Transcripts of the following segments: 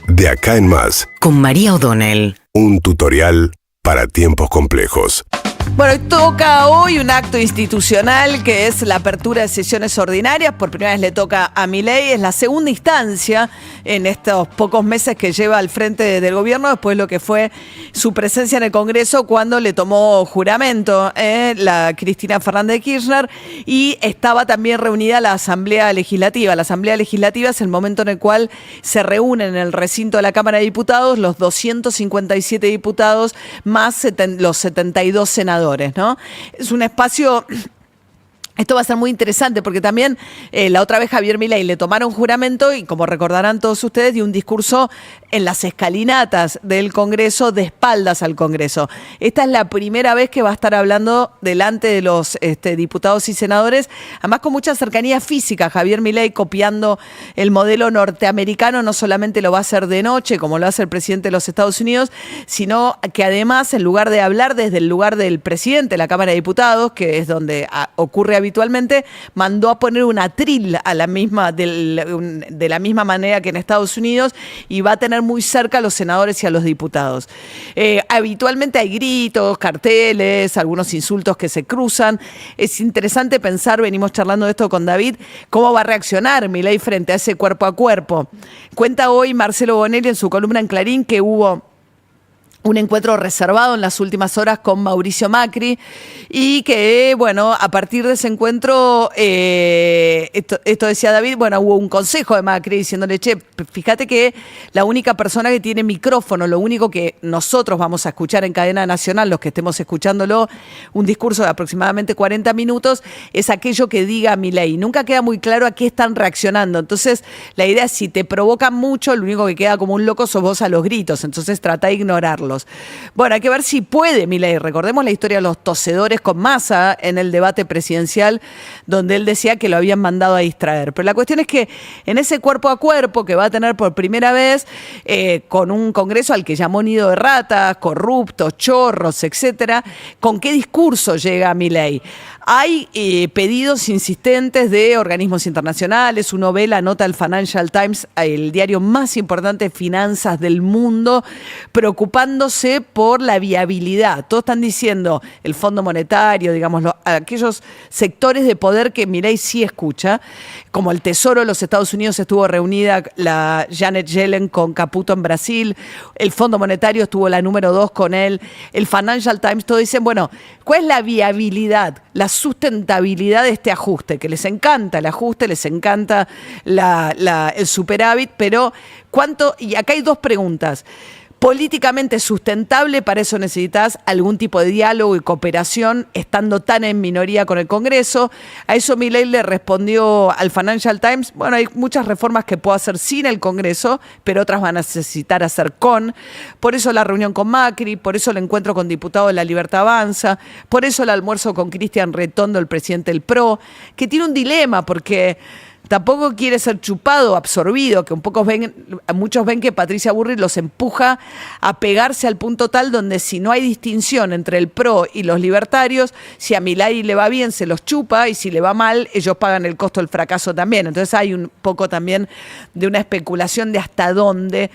De acá en más, con María O'Donnell. un tutorial para tiempos complejos. Bueno, toca hoy un acto institucional que es la apertura de sesiones ordinarias. Por primera vez le toca a Milei. Es la segunda instancia en estos pocos meses que lleva al frente del gobierno, después de lo que fue su presencia en el Congreso cuando le tomó juramento la Cristina Fernández de Kirchner, y estaba también reunida la Asamblea Legislativa. La Asamblea Legislativa es el momento en el cual se reúnen en el recinto de la Cámara de Diputados los 257 diputados más los 72 senadores, ¿no? Es un espacio. Esto va a ser muy interesante porque también la otra vez Javier Milei le tomaron juramento y, como recordarán todos ustedes, dio un discurso en las escalinatas del Congreso, de espaldas al Congreso. Esta es la primera vez que va a estar hablando delante de los diputados y senadores, además con mucha cercanía física. Javier Milei, copiando el modelo norteamericano, no solamente lo va a hacer de noche, como lo hace el presidente de los Estados Unidos, sino que además, en lugar de hablar desde el lugar del presidente de la Cámara de Diputados, que es donde ocurre habitualmente, mandó a poner un atril a la misma, de la misma manera que en Estados Unidos, y va a tener muy cerca a los senadores y a los diputados. Habitualmente hay gritos, carteles, algunos insultos que se cruzan. Es interesante pensar, venimos charlando de esto con David, cómo va a reaccionar Milei frente a ese cuerpo a cuerpo. Cuenta hoy Marcelo Bonelli en su columna en Clarín que hubo un encuentro reservado en las últimas horas con Mauricio Macri, y que, bueno, a partir de ese encuentro, esto decía David, bueno, hubo un consejo de Macri diciéndole, che, fíjate que la única persona que tiene micrófono, lo único que nosotros vamos a escuchar en cadena nacional, los que estemos escuchándolo, un discurso de aproximadamente 40 minutos, es aquello que diga Milei. Nunca queda muy claro a qué están reaccionando. Entonces, la idea es, si te provocan mucho, lo único que queda como un loco sos vos a los gritos. Entonces, trata de ignorarlos. Bueno, hay que ver si puede Milei. Recordemos la historia de los tosedores con Massa en el debate presidencial, donde él decía que lo habían mandado a distraer. Pero la cuestión es que en ese cuerpo a cuerpo que va a tener por primera vez, con un Congreso al que llamó nido de ratas, corruptos, chorros, etcétera, ¿con qué discurso llega Milei? Hay pedidos insistentes de organismos internacionales. Uno ve la nota del Financial Times, el diario más importante de finanzas del mundo, preocupándose por la viabilidad. Todos están diciendo, el Fondo Monetario, digamos, aquellos sectores de poder que Milei sí escucha, como el Tesoro de los Estados Unidos estuvo reunida la Janet Yellen con Caputo en Brasil, el Fondo Monetario estuvo la número 2 con él, el Financial Times, todos dicen, bueno, ¿cuál es la viabilidad, la sustentabilidad de este ajuste? Que les encanta el ajuste, les encanta el superávit, pero ¿cuánto? Y acá hay dos preguntas. Políticamente sustentable, para eso necesitas algún tipo de diálogo y cooperación, estando tan en minoría con el Congreso. A eso Milei le respondió al Financial Times, bueno, hay muchas reformas que puedo hacer sin el Congreso, pero otras van a necesitar hacer con. Por eso la reunión con Macri, por eso el encuentro con diputados de La Libertad Avanza, por eso el almuerzo con Cristian Retondo, el presidente del PRO, que tiene un dilema porque tampoco quiere ser chupado, absorbido, que muchos ven que Patricia Bullrich los empuja a pegarse al punto tal donde, si no hay distinción entre el PRO y los libertarios, si a Milei le va bien se los chupa, y si le va mal ellos pagan el costo del fracaso también. Entonces hay un poco también de una especulación de hasta dónde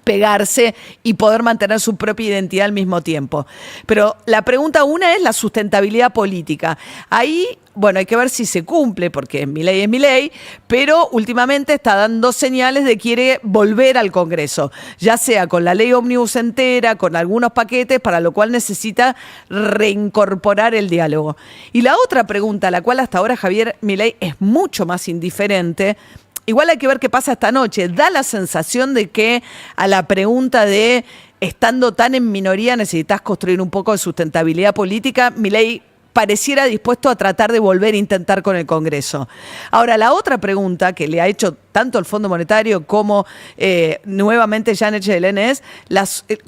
pegarse y poder mantener su propia identidad al mismo tiempo. Pero la pregunta una es la sustentabilidad política. Ahí, bueno, hay que ver si se cumple, porque Milei es Milei, pero últimamente está dando señales de que quiere volver al Congreso, ya sea con la ley ómnibus entera, con algunos paquetes, para lo cual necesita reincorporar el diálogo. Y la otra pregunta, a la cual hasta ahora Javier Milei es mucho más indiferente, igual hay que ver qué pasa esta noche. Da la sensación de que a la pregunta de, estando tan en minoría, necesitas construir un poco de sustentabilidad política, Milei pareciera dispuesto a tratar de volver a intentar con el Congreso. Ahora, la otra pregunta que le ha hecho tanto el Fondo Monetario como nuevamente Janet Yellen es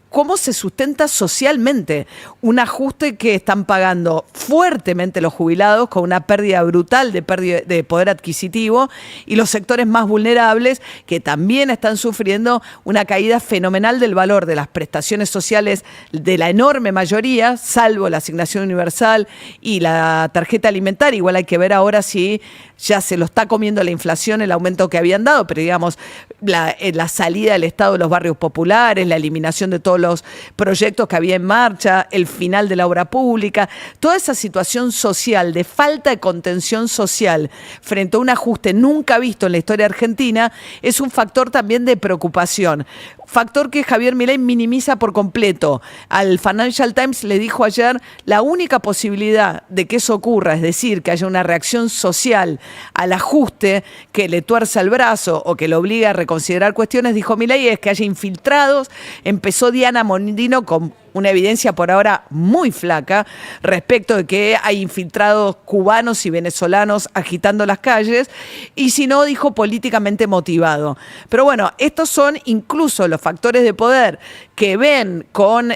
cómo se sustenta socialmente un ajuste que están pagando fuertemente los jubilados, con una pérdida brutal de poder adquisitivo, y los sectores más vulnerables, que también están sufriendo una caída fenomenal del valor de las prestaciones sociales de la enorme mayoría, salvo la asignación universal y la tarjeta alimentaria. Igual hay que ver ahora si ya se lo está comiendo la inflación, el aumento que habían dado, pero digamos, la salida del Estado de los barrios populares, la eliminación de todos los proyectos que había en marcha, el final de la obra pública, toda esa situación social, de falta de contención social frente a un ajuste nunca visto en la historia argentina, es un factor también de preocupación. Factor que Javier Milei minimiza por completo. Al Financial Times le dijo ayer, la única posibilidad de que eso ocurra, es decir, que haya una reacción social al ajuste que le tuerza el brazo o que le obliga a reconsiderar cuestiones, dijo Milei, es que haya infiltrados. Empezó Diana Mondino con una evidencia por ahora muy flaca respecto de que hay infiltrados cubanos y venezolanos agitando las calles, y si no, dijo políticamente motivado. Pero bueno, estos son incluso los factores de poder que ven con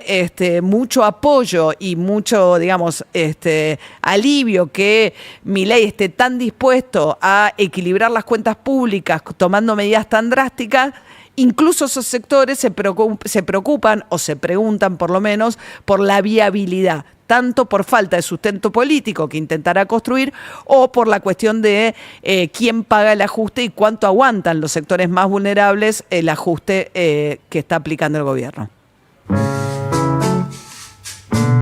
mucho apoyo y mucho, digamos, alivio que Milei esté tan dispuesto a equilibrar las cuentas públicas tomando medidas tan drásticas. Incluso esos sectores se preocupan o se preguntan por lo menos por la viabilidad, tanto por falta de sustento político que intentará construir o por la cuestión de quién paga el ajuste y cuánto aguantan los sectores más vulnerables el ajuste que está aplicando el gobierno.